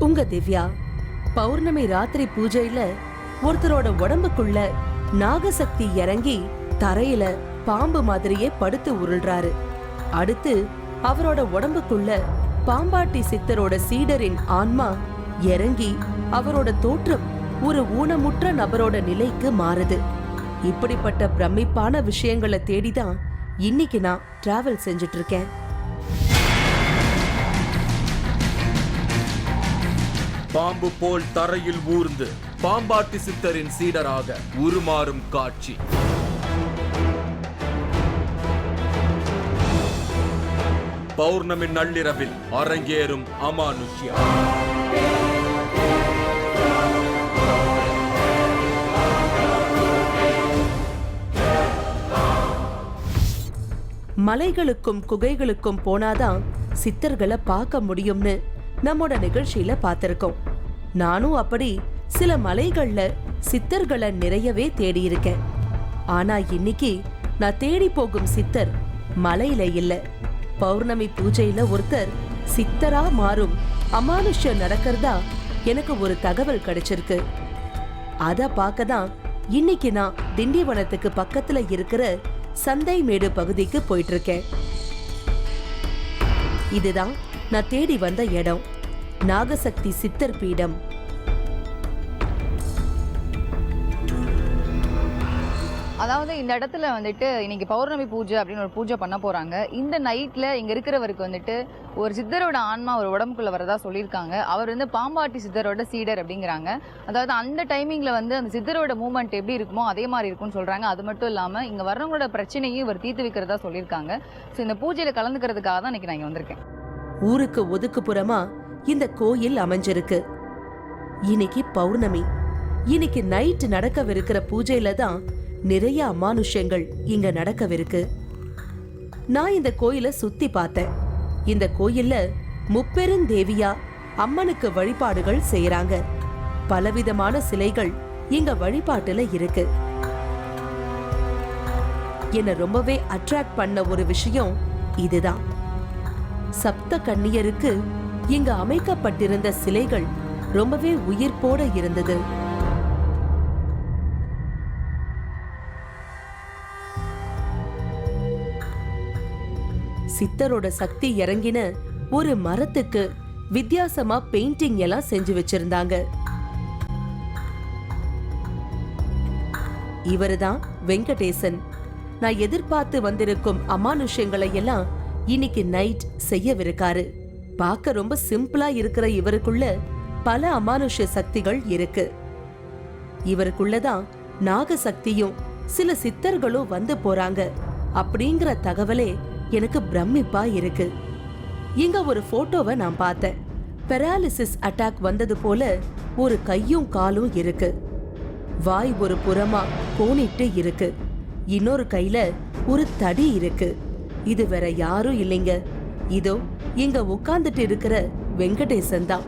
உங்க திவ்யா. பௌர்ணமி ராத்திரி பூஜையில ஒருத்தரோட உடம்புக்குள்ள நாகசக்தி இறங்கி தரையில பாம்பு மாதிரியே படுத்து உருள்றாரு. அடுத்து அவரோட உடம்புக்குள்ள பாம்பாட்டி சித்தரோட சீடரின் ஆன்மா இறங்கி அவரோட தோற்றம் ஒரு ஊனமுற்ற நபரோட நிலைக்கு மாறுது. இப்படிப்பட்ட பிரமிப்பான விஷயங்களை தேடிதான் இன்னைக்கு நான் டிராவல் செஞ்சுட்டு இருக்கேன். பாம்பு போல் தரையில் ஊர்ந்து பாம்பாட்டி சித்தரின் சீடராக உருமாறும் காட்சி. பௌர்ணமி நள்ளிரவில் அரங்கேறும் அமானுஷ்யா. மலைகளுக்கும் குகைகளுக்கும் போனாதான் சித்தர்களை பார்க்க முடியும்னு நம்மோட நிகழ்ச்சியில பார்த்திருக்கோம். நானும் அப்படி சில மலைகள்ல சித்தர்களை நிறையவே தேடி இருக்கேன். ஆனா இன்னைக்கு நான் தேடி போகும் சித்தர் மலையில இல்ல. பௌர்ணமி பூஜையில ஒருத்தர் சித்தரா மாறும் அமானுஷ்யம் நடக்கிறதா எனக்கு ஒரு தகவல் கிடைச்சிருக்கு. அத பார்க்கதான் இன்னைக்கு நான் திண்டிவனத்துக்கு பக்கத்துல இருக்கிற சந்தைமேடு பகுதிக்கு போயிட்டு இருக்கேன். இதுதான் நான் தேடி வந்த இடம், நாகசக்தி சித்தர் பீடம். அதாவது இந்த இடத்துல வந்துட்டு இன்னைக்கு பௌர்ணமி பூஜை அப்படின்னு ஒரு பூஜை பண்ண போறாங்க. இந்த நைட்ல இங்க இருக்கிறவருக்கு வந்துட்டு ஒரு சித்தரோட ஆன்மா ஒரு உடம்புக்குள்ள வரதா சொல்லியிருக்காங்க. அவர் வந்து பாம்பாட்டி சித்தரோட சீடர் அப்படிங்கிறாங்க. அதாவது அந்த டைமிங்ல வந்து அந்த சித்தரோட மூவ்மெண்ட் எப்படி இருக்குமோ அதே மாதிரி இருக்கும்னு சொல்றாங்க. அது மட்டும் இல்லாம இங்க வர்றவங்களோட பிரச்சனையும் இவர் தீர்த்து வைக்கிறதா சொல்லியிருக்காங்க. ஸோ இந்த பூஜையில கலந்துக்கிறதுக்காக தான் இன்னைக்கு நான் இங்க வந்திருக்கேன். ஊருக்கு ஒதுக்குப்புறமா இந்த கோயில் அமைஞ்சிருக்கு. இன்னைக்கு பௌர்ணமி. இன்னைக்கு நைட் நடக்கவிருக்கிற பூஜையில தான் நிறைய அமானுஷ்யங்கள் இங்க நடக்கவிருக்கு. நான் இந்த கோயிலை சுத்தி பார்த்தேன். இந்த கோயில்ல முப்பெருந்தேவியா அம்மனுக்கு வழிபாடுகள் செய்யறாங்க. பலவிதமான சிலைகள் இங்க வழிபாட்டுல இருக்கு. என்ன ரொம்பவே அட்ராக்ட் பண்ண ஒரு விஷயம் இதுதான். சப்த கன்னியருக்கு இங்க அமைக்கப்பட்டிருந்த சிலைகள் ரொம்பவே உயிர்ப்போட இருந்தது. சித்தரோட சக்தி இறங்கின ஒரு மரத்துக்கு வித்தியாசமா பெயிண்டிங் எல்லாம் செஞ்சு வச்சிருந்தாங்க. இவருதான் வெங்கடேசன். நான் எதிர்பார்த்து வந்திருக்கும் அமானுஷ்யங்களை எல்லாம் இன்னைக்கு நைட் செய்யவிருக்காரு. பார்க்க ரொம்ப சிம்பிளா இருக்கிற இவருக்குள்ள பல அமானுஷ்ய சக்திகள் இருக்கு. இவருக்குள்ளதான் நாகசக்தியும் சில சித்தர்களும் வந்து போறாங்க அப்படிங்கிற தகவலே எனக்கு பிரமிப்பா இருக்கு. இங்க ஒரு போட்டோவை நான் பார்த்தேன். பெராலிசிஸ் அட்டாக் வந்தது போல ஒரு கையும் காலும் இருக்கு. வாய் ஒரு புறமா கோணிட்டு இருக்கு. இன்னொரு கையில ஒரு தடி இருக்கு. இது வேற யாரும் இல்லைங்க, இதோ இங்க உட்கார்ந்துட்டு இருக்கிற வெங்கடேசன் தான்.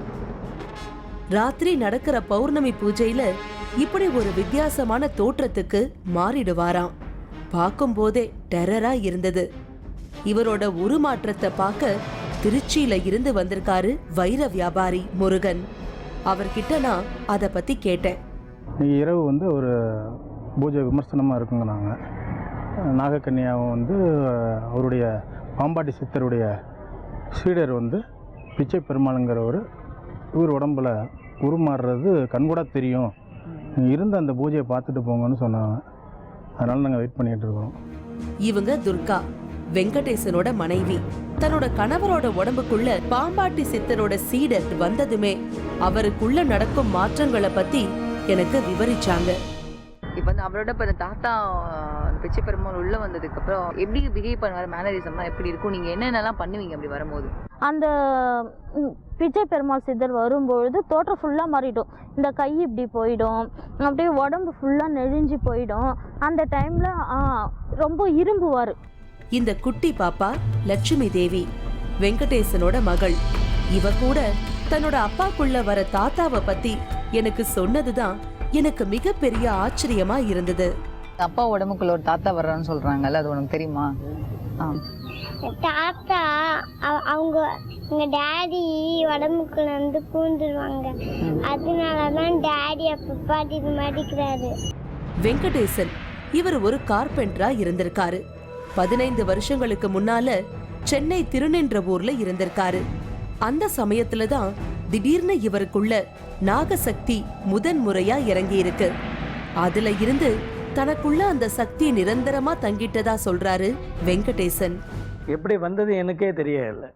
ராத்திரி நடக்கிற பௌர்ணமி பூஜையில இப்படி ஒரு வித்தியாசமான தோற்றத்துக்கு மாறிடுவாராம். பார்க்கும் போதே டெரரா இருந்தது. இவரோட உருமாற்றத்தை பார்க்க திருச்சியில இருந்து வந்திருக்காரு வைர வியாபாரி முருகன். அவர்கிட்ட நான் அதை பத்தி கேட்டேன். இரவு வந்து ஒரு பூஜை விமர்சனமாக இருக்குங்க. நாங்கள் நாகக்கன்னியாவும் வந்து அவருடைய பாம்பாட்டி சித்தருடைய சீடர் வந்து பிச்சை பெருமாளுங்கிறவர் இவர் உடம்புல உருமாறுறது கண்கூட தெரியும், இருந்த அந்த பூஜையை பார்த்துட்டு போங்கன்னு சொன்னாங்க. அதனால நாங்கள் வெயிட் பண்ணிட்டு இருக்கோம். இவங்க துர்கா, வெங்கடேசனோட மனைவி. தன்னோட கணவரோட உடம்புக்குள்ள பாம்பாட்டி சித்தரோட சீடர் வந்ததுமே அவருக்குள்ள நடக்கும் மாற்றங்களை பத்தி எனக்கு விவரிச்சாங்க. இப்போ வந்து அவரோட இப்போ தாத்தா பிச்சை பெருமாள் உள்ள வந்ததுக்கு அப்புறம் எப்படி பிஹேவ் பண்ணுவார், மேனரிசம்லாம் எப்படி இருக்கும், நீங்க என்னென்னலாம் பண்ணுவீங்க அப்படி வரும்போது? அந்த பிச்சை பெருமாள் சித்தர் வரும்பொழுது தோற்றம் ஃபுல்லாக மாறிடும். இந்த கை இப்படி போயிடும், அப்படியே உடம்பு ஃபுல்லாக நெழிஞ்சு போயிடும். அந்த டைமில் ரொம்ப இரும்புவார். இந்த குட்டி பாப்பா லட்சுமி தேவி, வெங்கடேசனோட மகள். இவ கூட தன்னோட அப்பாக்குள்ள வர தாத்தாவை பத்தி எனக்கு சொன்னதுதான் எனக்கு மிகப்பெரிய ஆச்சரியமா இருந்தது. அப்பா உடம்புக்குள்ள ஒரு தாத்தா வர்றான்னு சொல்றாங்கல்ல, அது உனக்கு தெரியுமா? தாத்தா அவங்க எங்கள் டேடி உடம்புக்குள்ள வந்து பூந்துருவாங்க, அதனால தான் டேடி அப்போ பாட்டி இது மாட்டிக்கிறாரு. வெங்கடேசன் இவர் ஒரு கார்பெண்டரா இருந்திருக்காரு. 15 வருஷங்களுக்கு முன்னால சென்னை திருநின்றவூர்ல இருந்திருக்காரு. அந்த சமயத்துல தான் திடீர்னு இவருக்குள்ள நாகசக்தி முதன்முறையா இறங்கி இருக்கு. அதுல இருந்து தனக்குள்ள அந்த சக்தி நிரந்தரமா தங்கிட்டதா சொல்றாரு வெங்கடேசன். எப்படி வந்தது எனக்கே தெரியல.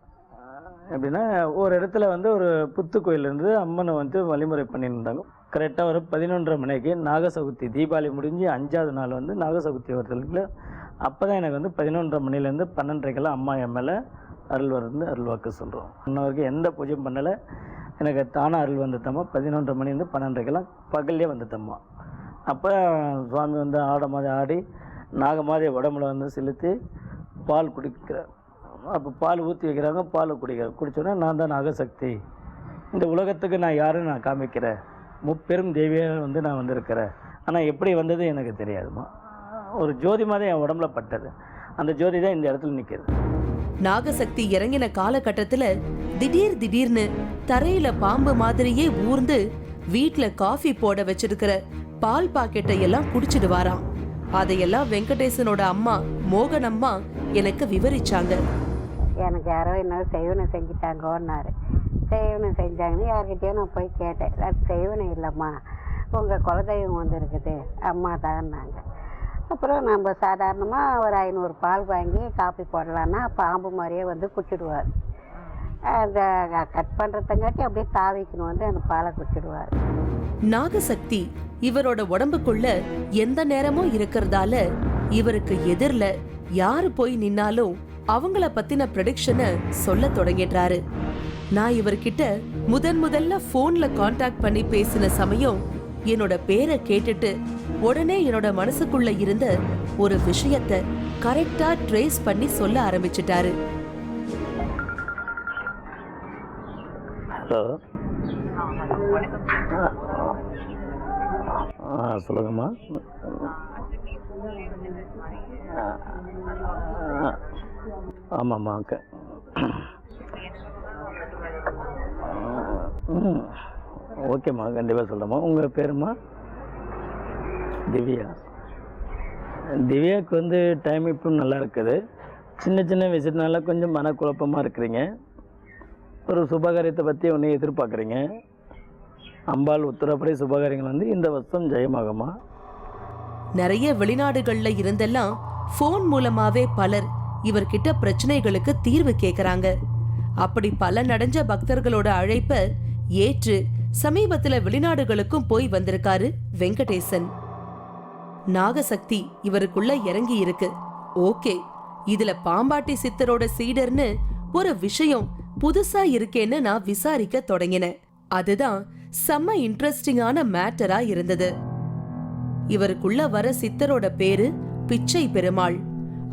எப்படின்னா ஒரு இடத்துல வந்து ஒரு புத்து கோயிலேருந்து அம்மனை வந்து வழிமுறை பண்ணியிருந்தாங்க. கரெக்டாக ஒரு 11:30 மணிக்கு நாகசகுத்தி தீபாவளி முடிஞ்சு 5வது நாள் வந்து நாகசகுத்தி வருதுல. அப்போ தான் எனக்கு வந்து 11:30 மணிலேருந்து 12:30 அம்மா என் மேலே அருள் வந்து அருள்வாக்கு சொல்கிறோம். இன்னவருக்கு எந்த பூஜையும் பண்ணலை, எனக்கு தானாக அருள் வந்துட்டம்மா. 11:30 மணிலேருந்து 12:30 பகல்லே வந்துட்டம்மா. அப்போ சுவாமி வந்து ஆட மாதிரி ஆடி நாக மாதிரி உடம்புல வந்து செலுத்தி பால் குடிக்கிறார். அப்போ பால் ஊற்றி வைக்கிறாங்க, பால் குடித்தோன்னே நான் தான் நாகசக்தி, இந்த உலகத்துக்கு நான் யாருன்னு நான் காமிக்கிறேன், முப்பெரும் தேவியாக வந்து நான் வந்திருக்கிறேன். ஆனால் எப்படி வந்தது எனக்கு தெரியாதுமா. ஒரு ஜோதி மாதிரி என் உடம்புல பட்டது, அந்த ஜோதி தான் இந்த இடத்துல நிற்கிறது. நாகசக்தி இறங்கின காலகட்டத்துல திடீர்னு தரையில பாம்பு மாதிரியே ஊர்ந்து வீட்டுல காஃபி போட வச்சிருக்கிற பால் பாக்கெட்டை எல்லாம் குடிச்சிடுவாராம். அதையெல்லாம் வெங்கடேசனோட அம்மா மோகனம்மா எனக்கு விவரிச்சாங்க. எனக்கு யாரோ என்ன செய்வனை செஞ்சுட்டாங்கன்னாரு. செய்வனை செஞ்சாங்கன்னு யார்கிட்டயோ நான் போய் கேட்டேன். அது செய்வனை இல்லைம்மா, உங்கள் குலதெய்வம் வந்து இருக்குது, அம்மா தான்னாங்க. அப்புறம் நம்ம சாதாரணமாக ஒரு 500 பால் வாங்கி காப்பி போடலான்னா பாம்பு மாதிரியே வந்து குடிச்சிடுவார். அந்த கட் பண்ணுறதுங்காட்டி அப்படியே தாவிக்கணும் வந்து அந்த பாலை குடிச்சிடுவார். நாகசக்தி இவரோட உடம்புக்குள்ள எந்த நேரமும் இருக்கிறதால இவருக்கு எதிரில யாரு போய் நின்னாலும் அவங்கள பத்தின ப்ரெடிக்ஷனை சொல்ல தொடங்கிட்டாரு. நான் இவர்கிட்ட முதல்ல போன்ல கான்டாக்ட் பண்ணி பேசின சமயம் என்னோட பேரை கேட்டுட்டு உடனே என்னோட மனசுக்குள்ள இருந்த ஒரு விஷயத்தை கரெக்டா ட்ரேஸ் பண்ணி சொல்ல ஆரம்பிச்சிட்டாரு. ஹலோ, சொல்லுங்கம்மா. ஆமாம்மா, ஓகே. ஓகேம்மா, கண்டிப்பாக சொல்கிறேம்மா. உங்கள் பேருமா? திவ்யா. திவ்யாவுக்கு வந்து டைம் இப்போ நல்லா இருக்குது. சின்ன விஷயத்தினால கொஞ்சம் மனக்குழப்பமாக இருக்கிறீங்க. ஒரு சுபகாரியத்தை பற்றி ஒன்று எதிர்பார்க்குறீங்க. அம்பாள் உத்தரப்படி சுபகாரியங்கள் வந்து இந்த வருஷம் ஜெயமாகுமா? நிறைய வெளிநாடுகள்ல இருந்தெல்லாம் போன் மூலமாவே பலர் இவர்கிட்ட பிரச்சனைகளுக்கு தீர்வு கேக்குறாங்க. அப்படி பல நடைஞ்ச பக்தர்களோட அழைப்ப ஏற்று சமீபத்துல வெளிநாடுகளுக்கும் போய் வந்திருக்காரு வெங்கடேசன். நாகசக்தி இவருக்குள்ள இறங்கி இருக்கு. ஓகே, இதுல பாம்பாட்டி சித்தரோட சீடர்னு ஒரு விஷயம் புதுசா இருக்கேன்னு நான் விசாரிக்க தொடங்கினேன். அதுதான் செம்ம இன்ட்ரெஸ்டிங்கான மேட்டரா இருந்தது. இவருக்குள்ள வர சித்தரோட பேரு பிச்சை பெருமாள்.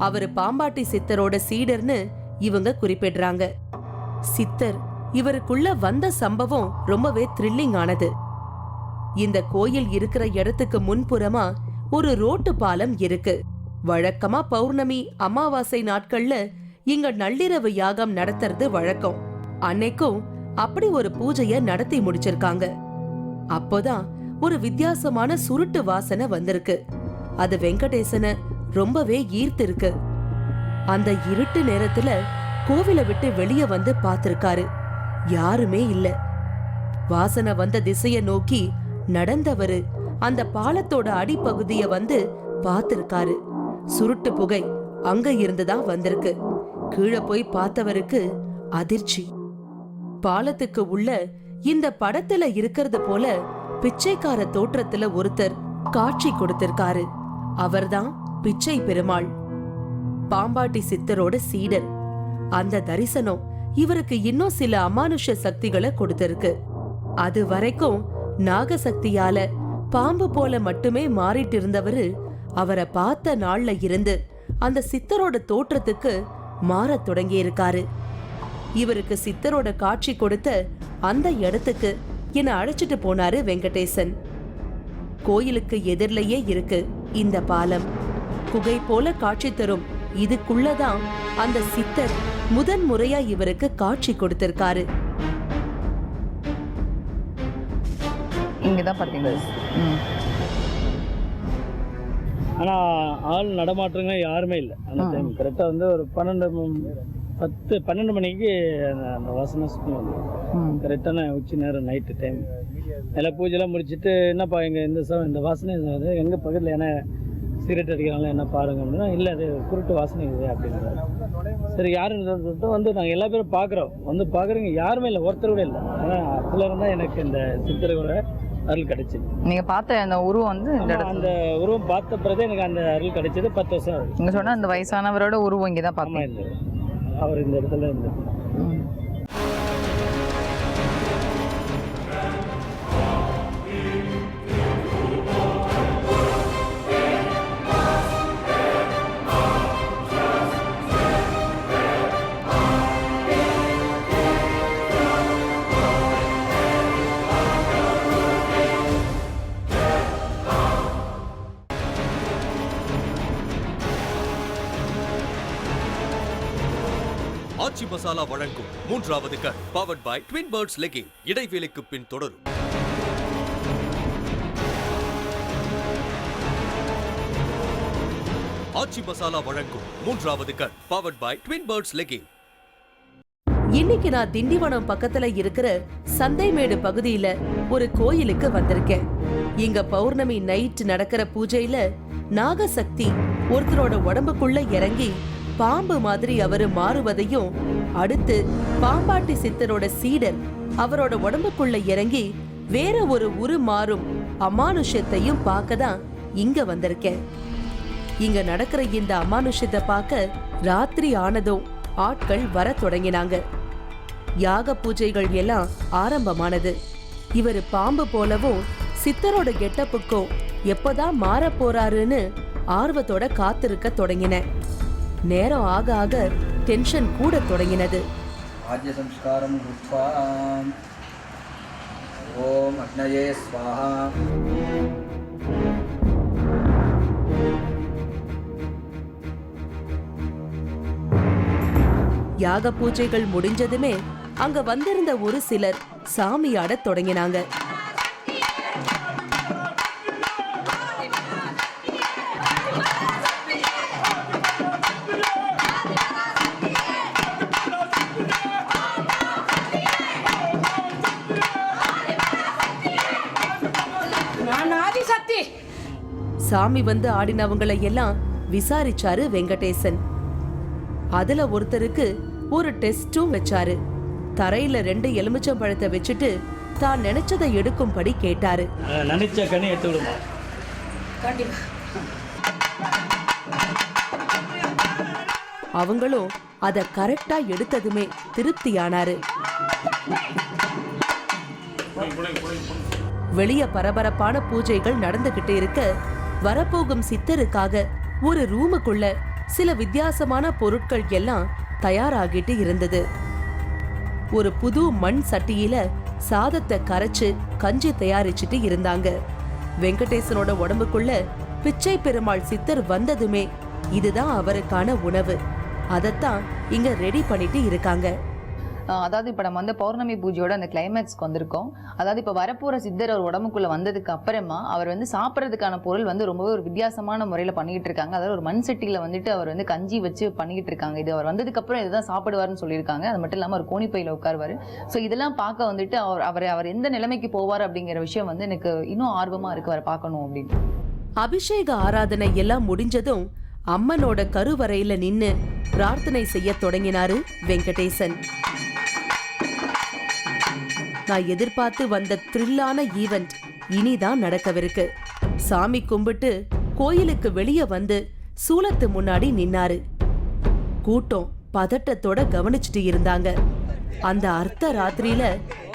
அவரு பாம்பாட்டி சித்தரோட சீடர்னு இவங்க குறிப்பிடுறாங்க. சித்தர் இவருக்குள்ள வந்த சம்பவம் ரொம்பவே த்ரில்லிங் ஆனது. இந்த கோயில் இருக்கிற இடத்துக்கு முன்புறமா ஒரு ரோட்டு பாலம் இருக்கு. வழக்கமா பௌர்ணமி அமாவாசை நாட்கள்ல இங்க நள்ளிரவு யாகம் நடத்துறது வழக்கம். அன்னைக்கும் அப்படி ஒரு பூஜைய நடத்தி முடிச்சிருக்காங்க. அப்போதான் ஒரு வித்தியாசமான சுருட்டு வாசனை வந்திருக்கு. அது வெங்கடேசனை ரொம்பவே ஈர்த்து இருக்கு. அந்த இருட்டு நேரத்துல கோவிலை விட்டு வெளியே வந்து பார்த்திருக்காரு. யாருமே இல்ல. வாசனை வந்த திசைய நோக்கி நடந்தவரு அந்த பாலத்தோட அடிப்பகுதிய வந்து பார்த்திருக்காரு. சுருட்டு புகை அங்க இருந்துதான் வந்திருக்கு. கீழே போய் பார்த்தவருக்கு அதிர்ச்சி. பாலத்துக்கு உள்ள இந்த படத்துல இருக்கிறது போல பிச்சைக்கார தோற்றத்துல ஒருத்தர் காட்சி கொடுத்திருக்காரு. அவர்தான் பிச்சை பெருமாள், பாம்பாட்டி சித்தரோட சீடர். அந்த தரிசனம் இவருக்கு இன்னும் சில அமானுஷ சக்திகளை கொடுத்திருக்கு. அது வரைக்கும் நாகசக்தியால பாம்பு போல மட்டுமே மாறிட்டு இருந்தவரு அவரை பார்த்த நாள்ல இருந்து அந்த சித்தரோட தோற்றத்துக்கு மாறத் தொடங்கி இருக்காரு. இவருக்கு சித்தரோட காட்சி கொடுத்த அந்த இடத்துக்கு என்ன அழைச்சிட்டு போனாரு வெங்கடேசன். கோயிலுக்கு எதிரிலேயே இருக்கு இந்த பாலம். குகை போல காட்சி தரும் இதுக்குள்ளதான் அந்த சித்தர் முதன் முறையா இவருக்கு காட்சி கொடுத்திருக்காரு. இங்கதான் பாத்தீங்களா? ஆனால் ஆள் நடமாட்டங்க யாருமே இல்லை அந்த டைம். கரெக்டாக வந்து ஒரு 12 மணிக்கு அந்த வாசனை சுற்றி வந்து கரெக்டான உச்சி நேரம் நைட்டு டைம். எல்லாம் பூஜைலாம் முடிச்சுட்டு என்னப்பா எங்கள் இந்த வாசனை எங்கே பக்கத்தில் ஏன்னா சிகரெட் அடிக்கிறாங்களா என்ன பாருங்க அப்படின்னா, இல்லை அது குருட்டு வாசனை இது அப்படின்றாரு. சரி யாருன்னு சொல்லிட்டு வந்து நாங்கள் எல்லா பேரும் பார்க்குறோம், வந்து பார்க்குறீங்க யாருமே இல்லை, ஒருத்தர் கூட இல்லை. ஆனால் அதில் இருந்தால் எனக்கு இந்த சித்தரோட அருள் கிடைச்சிது. நீங்க பார்த்த அந்த உருவம் வந்து அந்த உருவம் பார்த்த பிறகு எனக்கு அந்த அருள் கிடைச்சது. 10 வருஷம் ஆகுது. நீங்க சொன்ன அந்த வயசானவரோட உருவம் இங்கே தான் பார்த்தேன். அவர் இந்த இடத்துல இருந்தார். ஆச்சி மசாலா வழங்கும் 3வது கட் powered by Twin Birds legging. இடைவேளைக்கு பின் தொடரும். ஆச்சி மசாலா வழங்கும் 3வது கட் powered by Twin Birds legging. இன்னைக்கு நான் திண்டிவனம் பக்கத்துல இருக்கிற சந்தைமேடு பகுதியில ஒரு கோயிலுக்கு வந்திருக்கேன். இங்க பௌர்ணமி நைட் நடக்கிற பூஜையில நாகசக்தி ஒருத்தரோட உடம்புக்குள்ள இறங்கி பாம்பு மாதிரி அவரு மாறுவதையும், அடுத்து பாம்பாட்டி சித்தரோட சீடர் அவரோட உடம்புக்குள்ள இறங்கி வேற ஒரு மாறும் அமானுஷத்தையும் பார்க்கதான் இங்க வந்திருக்கேன். இங்க நடக்கிற இந்த அமானுஷத்தை பார்க்க ராத்திரி ஆனதும் ஆட்கள் வர தொடங்கினாங்க. யாக பூஜைகள் எல்லாம் ஆரம்பமானது. இவரு பாம்பு போலவும் சித்தரோட கெட்டப்புக்கும் எப்பதான் மாற போறாருன்னு ஆர்வத்தோட காத்திருக்க தொடங்கின. நேரம் ஆக ஆக டென்ஷன் கூட தொடங்கினது. ஆஜ்ய சம்ஸ்காரம் குத்வா ஓம் அக்னயே ஸ்வாஹா. யாக பூஜைகள் முடிஞ்சதுமே அங்க வந்திருந்த ஒரு சிலர் சாமியாட தொடங்கினாங்க. சாமி வந்து ஆடினவங்களை எல்லாம் விசாரிச்சாரு வெங்கடேசன். அதுல ஒருத்தருக்கு ஒரு டெஸ்டும் வச்சாரு. தரையில 2 எலுமிச்சம்பழத்தை வச்சுட்டு தான் நினைச்சதை எடுக்கும்படி கேட்டாரு. நினைச்ச கனி எடுத்து விடுமா? அவங்களும் அத கரெக்டா எடுத்ததுமே திருப்தியானாரு. வெளிய பரபரப்பான பூஜைகள் நடந்துகிட்டு இருக்க, வரப்போகும் சித்தருக்காக ஒரு ரூமுக்குள்ள சில வித்தியாசமான பொருட்கள் எல்லாம் தயாராகிட்டு இருந்தது. ஒரு புது மண் சட்டியில சாதத்தை கரைச்சு கஞ்சி தயாரிச்சுட்டு இருந்தாங்க. வெங்கடேசனோட உடம்புக்குள்ள பிச்சை பெருமாள் சித்தர் வந்ததுமே இதுதான் அவருக்கான உணவு. அதத்தான் இங்க ரெடி பண்ணிட்டு இருக்காங்க. அதாவது இப்போ நம்ம வந்து பௌர்ணமி பூஜையோட அந்த கிளைமேக்ஸ்க்கு வந்திருக்கோம். அதாவது இப்போ வரப்போகிற சித்தர் அவர் உடம்புக்குள்ளே வந்ததுக்கு அப்புறமா அவர் வந்து சாப்பிட்றதுக்கான பொருள் வந்து ரொம்பவே ஒரு வித்தியாசமான முறையில் பண்ணிக்கிட்டு இருக்காங்க. அதாவது ஒரு மண் சட்டியில் வந்துட்டு அவர் வந்து கஞ்சி வச்சு பண்ணிக்கிட்டு இருக்காங்க. இது அவர் வந்ததுக்கப்புறம் இதுதான் சாப்பிடுவார்னு சொல்லியிருக்காங்க. அது மட்டும் இல்லாமல் அவர் கோணிப்பையில் உட்காருவார். ஸோ இதெல்லாம் பார்க்க வந்துட்டு அவர் எந்த நிலைமைக்கு போவார் அப்படிங்கிற விஷயம் வந்து எனக்கு இன்னும் ஆர்வமாக இருக்கு, அவரை பார்க்கணும் அப்படின்னு. அபிஷேக ஆராதனை எல்லாம் முடிஞ்சதும் அம்மனோட கருவறையில நின்னு பிரார்த்தனை செய்ய தொடங்கினாரு வெங்கடேசன். நான் எதிர்பார்த்து வந்த த்ரில்லான ஈவென்ட் இனிதான் நடக்கவிருக்கு. சாமி கும்பிட்டு கோயிலுக்கு வெளியே வந்து சூலத்து முன்னாடி நின்னாரு. கூட்டம் பதட்டத்தோட கவனிச்சுட்டு இருந்தாங்க. அந்த அர்த்த ராத்திரியில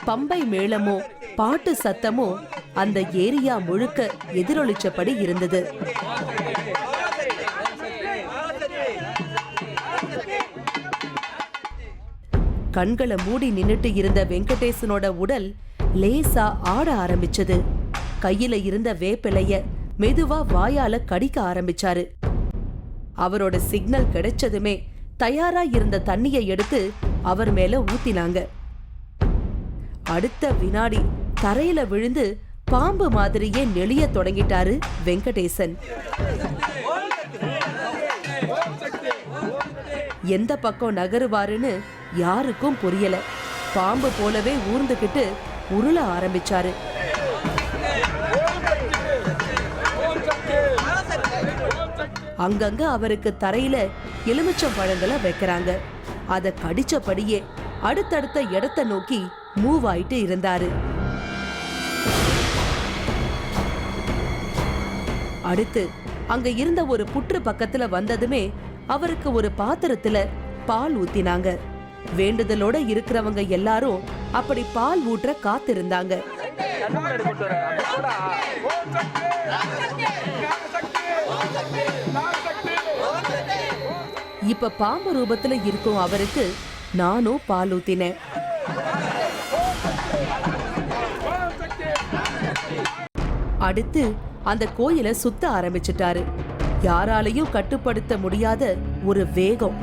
பம்பை மேளமும் பாட்டு சத்தமும் அந்த ஏரியா முழுக்க எதிரொலிச்சபடி இருந்தது. கண்களை மூடி நின்னுட்டு இருந்த வெங்கடேசனோட உடல் லேசா ஆட ஆரம்பிச்சது. கையில இருந்த வேப்பிலைய மெதுவா வாயால கடிக்க ஆரம்பிச்சாரு. அவரோட சிக்னல் கிடைச்சதுமே தயாரா இருந்த தண்ணியை எடுத்து அவர் மேல ஊத்தினாங்க. அடுத்த வினாடி தரையில விழுந்து பாம்பு மாதிரியே நெளிய தொடங்கிட்டாரு வெங்கடேசன். எந்த பக்கம் நகருவாருன்னு யாருக்கும் புரியல. பாம்பு போலவே ஊர்ந்துகிட்டு உருள ஆரம்பிச்சாரு. அங்கங்க அவருக்கு தரையில எலுமிச்சம் பழங்களை வைக்கிறாங்க. அத கடிச்சபடியே அடுத்தடுத்த இடத்தை நோக்கி மூவ் ஆயிட்டு இருந்தாரு. அடுத்து அங்க இருந்த ஒரு புற்று பக்கத்துல வந்ததுமே அவருக்கு ஒரு பாத்திரத்துல பால் ஊத்தினாங்க. வேண்டுதலோட இருக்கிறவங்க எல்லாரும் அப்படி பால் ஊற்ற காத்திருந்தாங்க. இப்ப பாம்பு ரூபத்துல இருக்கும் அவருக்கு நானும் பால் ஊத்தினேன். அடுத்து அந்த கோயிலை சுத்த ஆரம்பிச்சிட்டாரு. யாராலையும் கட்டுப்படுத்த முடியாத ஒரு வேகம்.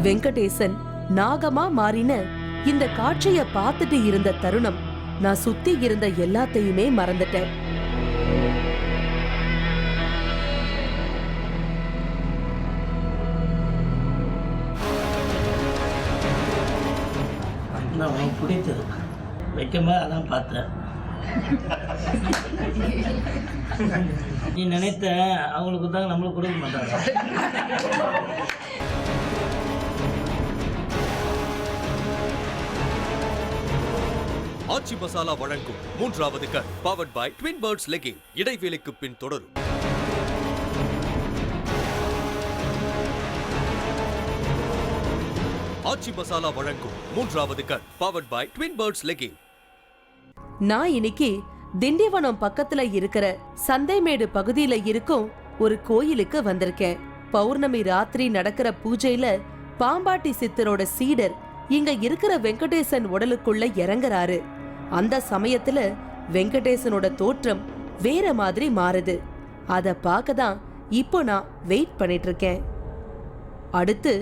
வெங்கடேசன் நாகமா மாறின இந்த காட்சிய பார்த்துட்டு இருந்த தருணம் நான் சுத்தி இருந்த எல்லாத்தையுமே மறந்துட்டேன். பிடித்தது வைக்கமா அதான் பார்த்தேன். நீ நினைத்த அவங்களுக்கு தான் நம்மளுக்கு கொடுக்க மாட்டாங்க. ஆச்சி மசாலா வழங்கும் மூன்றாவது கண் powered by Twin Birds legging. இடைவேளைக்கு பின் தொடரும். ஆச்சி மசாலா வழங்கும் மூன்றாவது கண் powered by Twin Birds legging. நான் இன்னைக்கு திண்டிவனம் பக்கத்துல இருக்கிற சந்தைமேடு பகுதியில இருக்கும் ஒரு கோயிலுக்கு வந்திருக்கேன். பௌர்ணமி ராத்திரி நடக்கிற பூஜையில பாம்பாட்டி சித்தரோட சீடர் இங்க இருக்கிற வெங்கடேசன் உடலுக்குள்ள இறங்குறாரு. அந்த சமயத்துல வெங்கடேசனோட தோற்றம் வேற மாதிரி மாறுது. அத பார்க்கதான் இப்போ நான் வெயிட் பண்ணிட்டு இருக்கேன். அடுத்து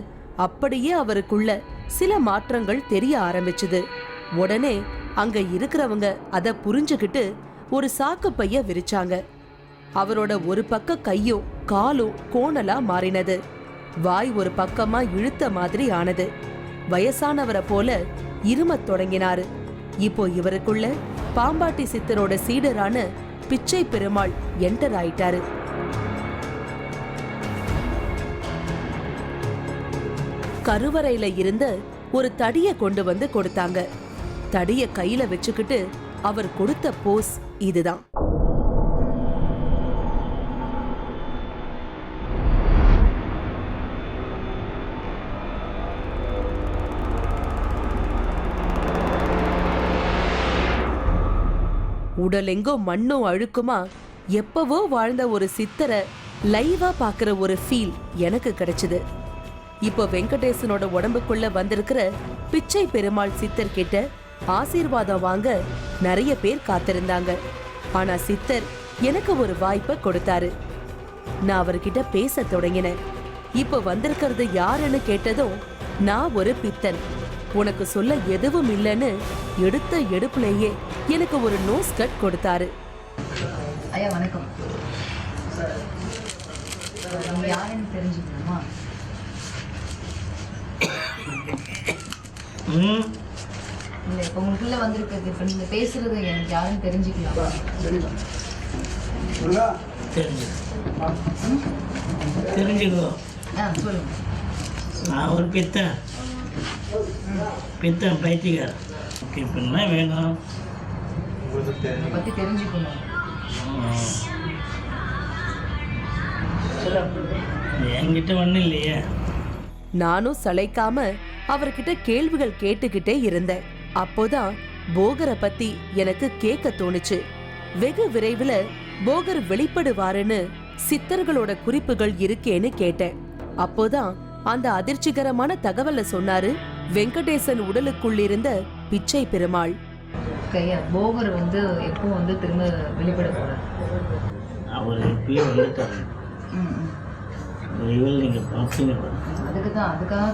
அப்படியே அவருக்குள்ள சில மாற்றங்கள் தெரிய ஆரம்பிச்சுது. உடனே அங்க இருக்கிறவங்க அத புரிஞ்சுகிட்டு ஒரு சாக்கு பைய விரிச்சாங்க. அவரோட ஒரு பக்க கையும் காலும் கோணலா மாறினது. வாய் ஒரு பக்கமா இழுத்த மாதிரி ஆனது. வயசானவரை போல இருமத் தொடங்கினாரு. இப்போ இவருக்குள்ள பாம்பாட்டி சித்தரோட சீடரான பிச்சை பெருமாள் என்டர் ஆயிட்டாரு. கருவறையில இருந்த ஒரு தடிய கொண்டு வந்து கொடுத்தாங்க. தடிய கையில வச்சுக்கிட்டு அவர் கொடுத்த போஸ் இதுதான். உடலெங்கோ மண்ணும் அழுக்குமா எப்பவோ வாழ்ந்த ஒரு சித்தரை லைவா பாக்குற ஒரு ஃபீல் எனக்கு கிடைச்சது. இப்போ வெங்கடேசனோட உடம்புக்குள்ள வந்திருக்கிற பிச்சை பெருமாள் சித்தர் கிட்ட ஆசீர்வாதம் வாங்க நிறைய பேர் காத்திருந்தாங்க. ஆனா சித்தர் எனக்கு ஒரு வாய்ப்பை கொடுத்தாரு. நான் அவர்கிட்ட பேச தொடங்கினேன். இப்போ வந்திருக்கிறது யாருன்னு கேட்டதும் நான் ஒரு பித்தன், உனக்கு சொல்ல எதுவும் இல்லைன்னு எடுத்த எடுப்புலேயே எனக்கு ஒரு நோஸ் கட் கொடுத்தாரு. ஐயா வணக்கம். நீங்க யாருன்னு தெரிஞ்சுக்கணுமா? இல்ல இப்ப உங்களுக்குள்ள வந்திருக்கிறது, இப்ப நீங்க பேசுறது எனக்கு யாருன்னு தெரிஞ்சுக்கலாமா? தெரிஞ்சுக்கோ. சொல்லுங்க. நான் ஒரு பித்தன் பைத்தியக்கார. ஓகே, இப்போ என்ன வேணும்? பத்தி தெரிஞ்சுக்கணும். என்கிட்ட ஒன்றும் இல்லையே. நானும் சளைக்காம அவர்கிட்ட கேள்விகள் கேட்டுக்கிட்டே இருந்தேன். அப்போதான் போகரை பத்தி எனக்கு கேட்க தோணுச்சு. வெகு விரைவில் போகர் வெளிப்படுவாருன்னு சித்தர்களோட குறிப்புகள் இருக்கேன்னு கேட்டேன். அப்போதான் அந்த அதிர்ச்சிகரமான தகவலை சொன்னாரு வெங்கடேசன் உடலுக்குள் இருந்த பிச்சை பெருமாள். போகர் எப்போ திரும்ப வெளிப்பட போறார்? அவர் இப்பயே வந்துட்டாரு. நீங்க பார்ப்பீங்க. அதுக்காக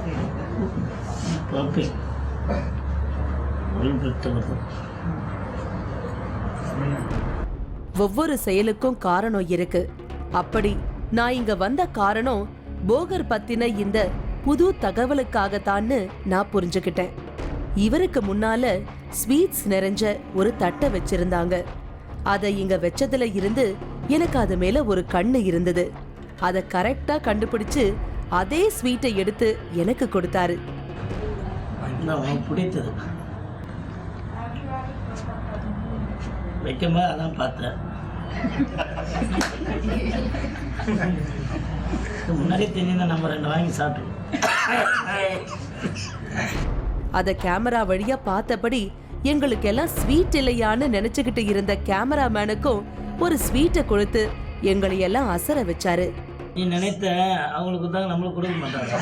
பார்ப்பீங்க. ஒவ்வொரு செயலுக்கும் காரணம் இருக்கு. அப்படி நான் இங்க வந்த காரணம் போகர் பத்தின இந்த புது தகவலுக்காகத்தான்னு நான் புரிஞ்சுக்கிட்டேன். இவருக்கு முன்னால ஸ்வீட்ஸ் நிறைஞ்ச ஒரு தட்டை வச்சிருந்தாங்க. அதை இங்க வச்சதுல இருந்து எனக்கு அது மேல ஒரு கண்ணு இருந்தது. அதை கரெக்டா கண்டுபிடிச்சு அதே ஸ்வீட்டை எடுத்து எனக்கு கொடுத்தாரு. பிடித்தது வைக்கும்போது அதான் பார்த்தேன். முன்னாடி தெரிஞ்ச நம்ம 2 வாங்கி சாப்பிட்டோம். அத கேமரா வழியா பார்த்தபடி எங்களுக்கு எல்லாம் ஸ்வீட் இல்லையான்னு நினைச்சுக்கிட்டு இருந்த கேமராமேனுக்கும் ஒரு ஸ்வீட்டை கொடுத்து எங்களை எல்லாம் அசர வச்சாரு. நீ நினைத்த அவங்களுக்கு தான் நம்மளுக்கு கொடுக்க மாட்டாங்க.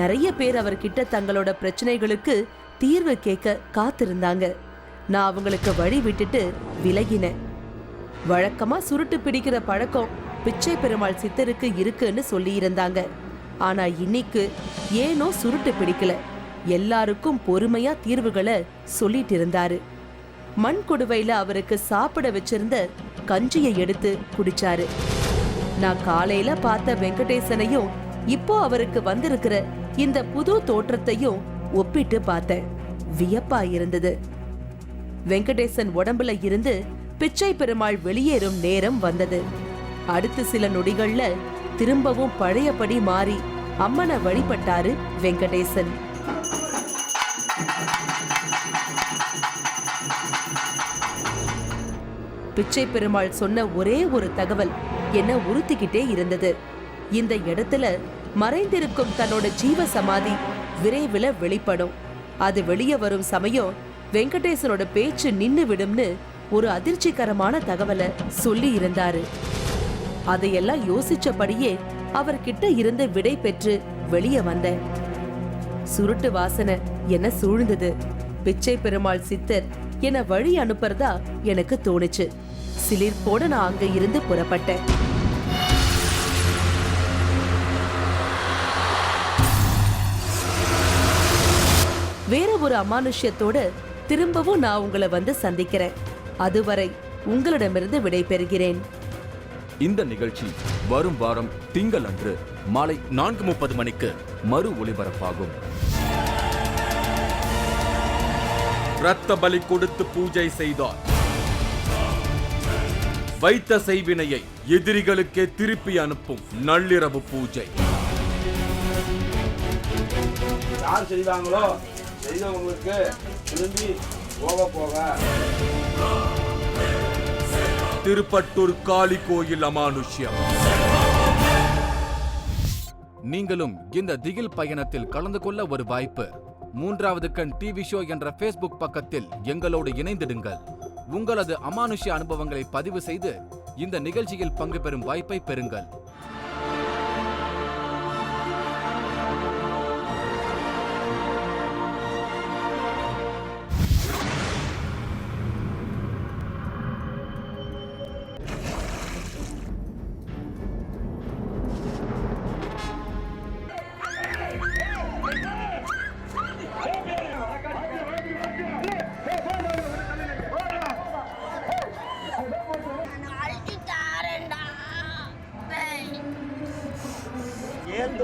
நிறைய பேர் அவர்கிட்ட தங்களோட பிரச்சனைகளுக்கு தீர்வு கேட்க காத்திருந்தாங்க. நான் அவங்களுக்கு வழி விட்டுட்டு விலகினேன். வழக்கமா சுருட்டு பிடிக்கிற பழக்கம் பிச்சை பெருமாள் சித்தருக்கு இருக்குன்னு சொல்லி இருந்தாங்க. ஆனா இன்னைக்கு ஏனோ சுருட்டு பிடிக்கல. எல்லாருக்கும் பொறுமையா தீர்வுகளை சொல்லிட்டு இருந்தாரு. மண் கொடுவையில அவருக்கு சாப்பிட வச்சிருந்த கஞ்சியை எடுத்து குடிச்சாரு. நான் காலையில பார்த்த வெங்கடேசனையும் இப்போ அவருக்கு வந்திருக்கிற இந்த புது தோற்றத்தையும் ஒப்பிட்டு பார்த்தேன். வியப்பா இருந்தது. வெங்கடேசன் உடம்புல இருந்து பிச்சை பெருமாள் வெளியேறும் நேரம் வந்தது. அடுத்த சில நொடிகள்ல திரும்பவும் பழையபடி மாறி அம்மனை வழிபட்டாரு வெங்கடேசன். பிச்சை பெருமாள் சொன்ன ஒரே ஒரு தகவல் என்ன உறுத்திக்கிட்டே இருந்தது. இந்த இடத்துல மறைந்திருக்கும் தன்னோட ஜீவ சமாதி விரைவில் வெளிப்படும். அது வெளியே வரும் சமயம் வெங்கடேசனோட பேச்சு நின்னு விடும்னு ஒரு அதிர்ச்சிகரமான தகவலை சொல்லி இருந்தாரு. அதையெல்லாம் யோசிச்சபடியே அவர்கிட்ட இருந்து விடை பெற்று வெளியே வந்தேன். சுருட்டு வாசனை என்ன சூழ்ந்தது. பிச்சை பெருமாள் சித்தர் என வழி அனுப்புறதா எனக்கு தோணுச்சு. சிலிர்ப்போட நான் அங்க இருந்து புறப்பட்டேன். வேற ஒரு அமானுஷ்யத்தோட திரும்பவும் நான் உங்களை வந்து சந்திக்கிறேன். அதுவரை உங்களிடமிருந்து விடை பெறுகிறேன். இந்த நிகழ்ச்சி வரும் வாரம் திங்கள் அன்று மாலை 4:30 மணிக்கு மறு ஒளிபரப்பாகும். இரத்த பலி கொடுத்து பூஜை செய்தார். வைத்த செய்வினையை எதிரிகளுக்கே திருப்பி அனுப்பும் நள்ளிரவு பூஜை. யார் செய்தாங்களோ செய்தவங்களுக்கு திரும்பி போக திருப்பட்டூர் காளி கோயில் அமானுஷ்யம். நீங்களும் இந்த திகில் பயணத்தில் கலந்து கொள்ள ஒரு வாய்ப்பு. 3வது கண் டிவி ஷோ என்ற ஃபேஸ்புக் பக்கத்தில் எங்களோடு இணைந்திடுங்கள். உங்களது அமானுஷ்ய அனுபவங்களை பதிவு செய்து இந்த நிகழ்ச்சியில் பங்கு பெறும் வாய்ப்பை பெறுங்கள். ஏன்